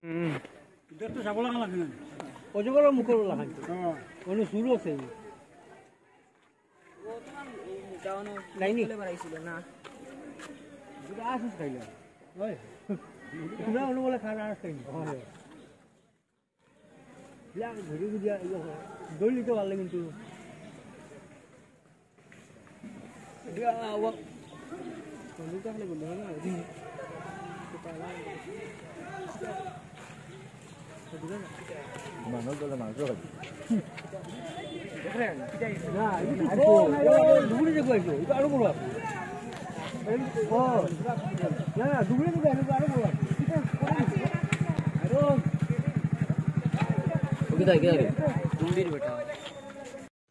এটা তো চাব লাগা লাগে না অজগর মুখর লাগাই কোনো শুরু আছে ও তোমার মুটানো লাইনি চলে বাড়াইছিল না দুটো আসুস খাইলে ওই পুরা অন্য বলে খানা আর খাইনি হয় ইয়া ঘুরি ঘুরি দৌড়লি তো ভালো কিন্তু এটা আওয়া কোন কাছে বললো না দিন মানুষ বলে মানুষ না আরে দুগুড়ি দেখো এটা আরো বড় আছে ও না না দুগুড়ি দেখো এটা আরো বড় আছে আরো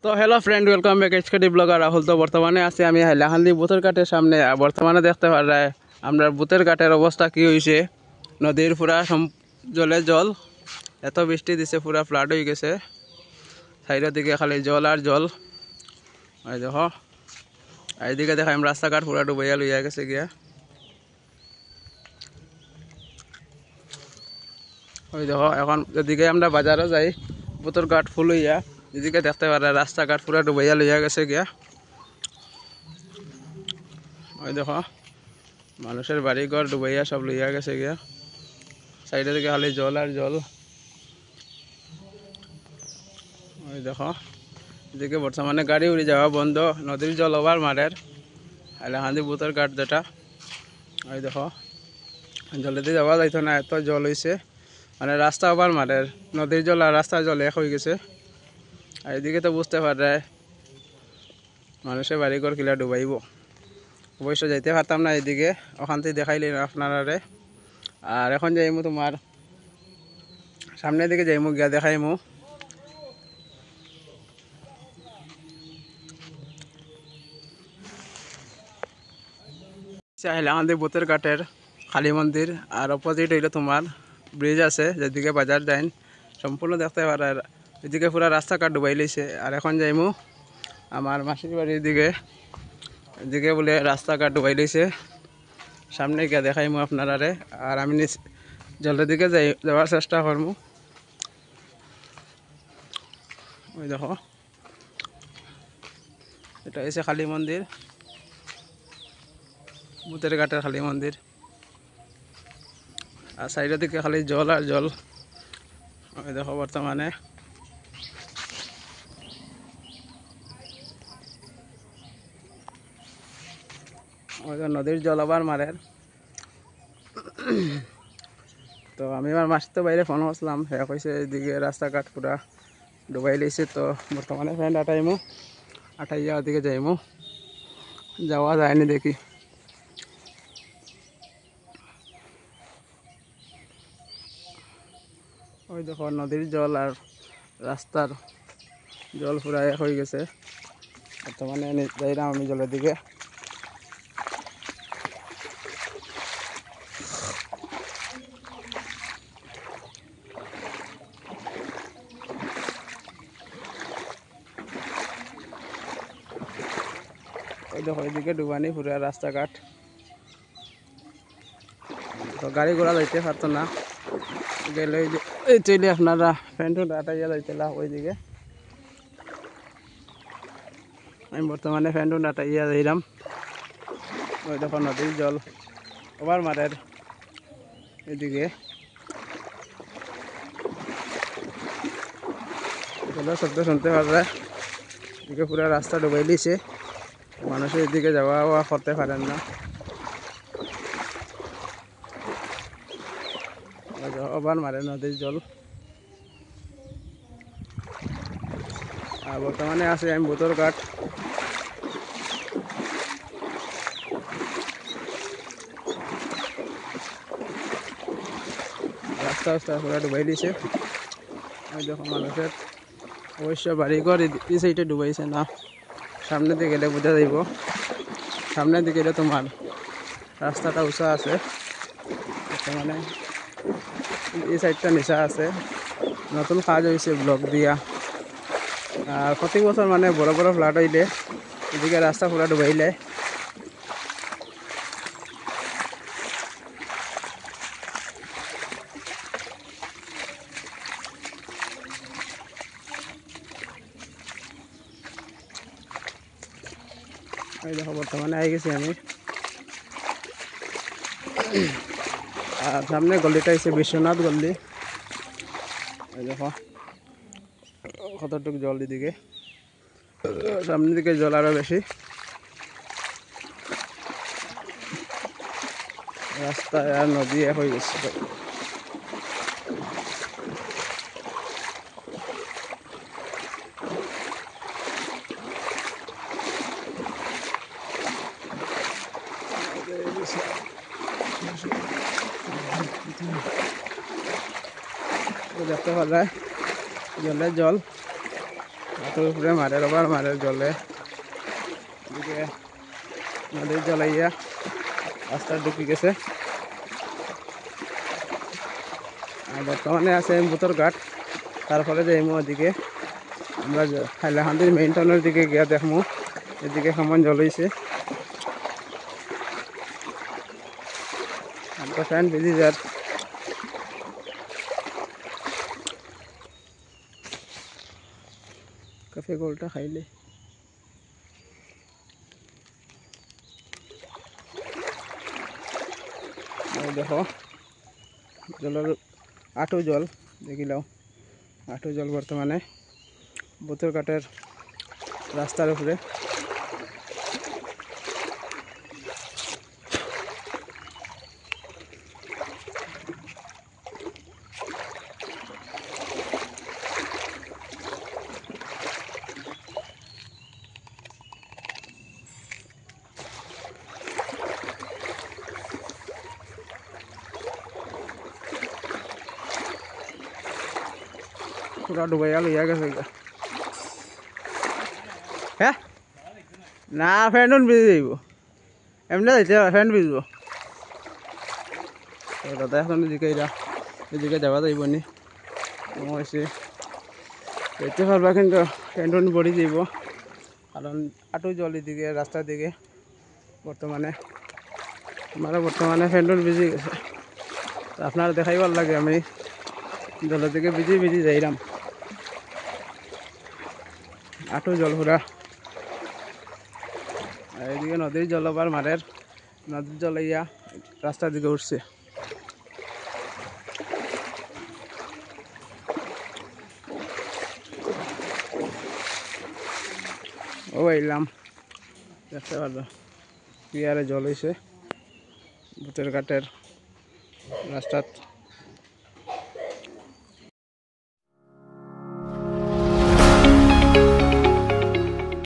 তো hello friend welcome back এইচকেডি blogger Rahul. তো বর্তমানে আছি আমি হাইলাকান্দি বুথের ঘাটের সামনে। বর্তমানে দেখতে পারা আমরা বুথের ঘাটের অবস্থা কি হয়েছে, নদীর পুরা জলে জল, এত বৃষ্টি দিছে পুরা ফ্লাড হয়ে গেছে। সাইডের দিকে খালি জল আর জল। ওই দেখো এইদিকে দেখাম রাস্তাঘাট পুরা ডুবাইয়া লইয়া গেছে গিয়া। ওই দেখো এখন এদিকে আমরা বাজারে যাই, বুথের ঘাট ফুল হইয়া, এদিকে দেখতে পারা রাস্তাঘাট পুরা ডুবাইয়া লইয়া গেছে গিয়া। ওই দেখো মানুষের বাড়ি ঘর ডুবাইয়া সব লইয়া গেছে গিয়া। সাইডে দিকে খালি জল আর জল। ওই দেখো এদিকে বর্তমানে গাড়ি উড়ে যাওয়া বন্ধ, নদীর জল ওভার মারের হাইলাকান্দি বুথের ঘাট যেটা। ওই দেখো জলেতে যাওয়া যাইতো না, এত জল হয়েছে, মানে রাস্তা ওভার মারের, নদীর জল আর রাস্তার জল এক হয়ে গেছে। আর এদিকে তো বুঝতে পারে মানুষের বাড়িঘর কিলা ডুবাইব। অবশ্য যাইতে পারতাম না এদিকে, ওখান থেকে দেখাইলি আপনারে। আর এখন যাইমু তোমার সামনের দিকে যাইমু, গিয়া দেখাইমু। হাইলাকান্দি বুথের ঘাটের কালী মন্দির, আর অপোজিট হইলে তোমার ব্রিজ আছে যেদিকে বাজার যাইন, সম্পূর্ণ দেখতে পারে। এদিকে পুরা রাস্তাঘাট ডুবাই লইছে। আর এখন যাইমু আমার মাসির বাড়ির দিকে, এদিকে বলে রাস্তাঘাট ডুবাই লইছে, সামনে গিয়ে দেখাইমু আপনারে। আর আমি জলের দিকে যাওয়ার চেষ্টা করবো। ওই দেখো এটা হচ্ছে কালী মন্দির, বুথের ঘাটের কালী মন্দির। আর সাইডের দিকে খালি জল আর জল। ওই দেখো বর্তমানে নদীর জল আবার মারের। তো আমি আমার মাসির তো বাইরে ফোন করছিলাম, হ্যাঁ কইছে এদিকে রাস্তাঘাট পুরা ডুবাই লইছে। তো বর্তমানে ফ্রেন্ড আটাইয়া ওদিকে যাইমু, যাওয়া যায়নি দেখি। ওই দেখো নদীর জল আর রাস্তার জল পুরা এক হয়ে গেছে। বর্তমানে যাইলাম আমি জলের দিকে। ওই দেখো এদিকে ডুবানি পুরা রাস্তাঘাট, তো গাড়ি ঘোড়া যাইতে পারতো না, গেলে এই চলে আপনারা ফ্যান্টু ডাটাইয়া যাইতেলা ওইদিকে। আমি বর্তমানে ফ্যান্টু ডাটাইয়া যাইলাম। ওই দেখো নদীর জল ওভার মারের এদিকে, শব্দ শুনতে পারবে। এদিকে পুরা রাস্তা ডুবাই দিয়েছে, মানুষের এদিকে যাওয়া করতে পারেন না। ওভার মারে নদীর জল। আর বর্তমানে আছি আমি বুথের ঘাট। রাস্তা পুরা ডুবাই দিয়েছে। ওই দেখো মানুষের অবশ্য বাড়িঘর এই সাইডে ডুবাইছে না, সামনের দিকে গেলে বোঝা যাইব। সামনের দিকে গেলে তোমার রাস্তাটা উঁচা আছে, মানে এই সাইডটা নিচা আছে, নতুন কাজ হয়েছে ব্লক দিয়া। আর প্রতি বছর মানে বড় বড় ফ্লাড হইলে এদিকে রাস্তা পুরা ডুবাইলে। এই দেখো বর্তমানে আই গেছি আমি। আর সামনে গলিটা হচ্ছে বিশ্বনাথ গল্লি। এই দেখো কতটুকু জল এদিকে, সামনের দিকে জল আরো বেশি। রাস্তায় আর নদী এক হয়ে গেছে। দেখতে পারলে জলের জল হাতের উপরে মারের ওপর মারের জলে এদিকে নদীর জল আইয়া রাস্তা ঢুকি গেছে। আর বর্তমানে আছে বুতর ঘাট, তারপরে যাইমু ওদিকে আমরা হাইলাকান্দির মেইন টাউনের দিকে গিয়া দেখমু এদিকে কেমন জল হয়েছে। ফ্যান বেজি যার কাফে গোলটা খাইলে দেখো জলের আঁটু জল দেখিলাও, আঁটু জল বর্তমানে বুতরঘাটের রাস্তার উপরে। পুরা ডুবাইয়া লইয়া গেছে। হ্যাঁ না ফ্যান ভিজে যাইব, এমনি যাইতে ফ্যান ভিজব। দাদা এখন এদিকে যাওয়া যাইব নি হয়েছে যেতে পারবা, কিন্তু ফ্যান পড়ে যাইব কারণ আটু জল এদিকে রাস্তার দিকে বর্তমানে আমারও বর্তমানে ফ্যান ভিজে গেছে। আপনারা দেখাইবার লাগে আমি জলের দিকে ভিজি যাইলাম, আটু জল পুরা। আর এদিকে নদীর জল আবার মারের নদীর জল ইয়া রাস্তার দিকে উঠছে। ও এলাম দেখতে পারবো পিয়ারে জল হয়েছে বুতের ঘাটের রাস্তাত।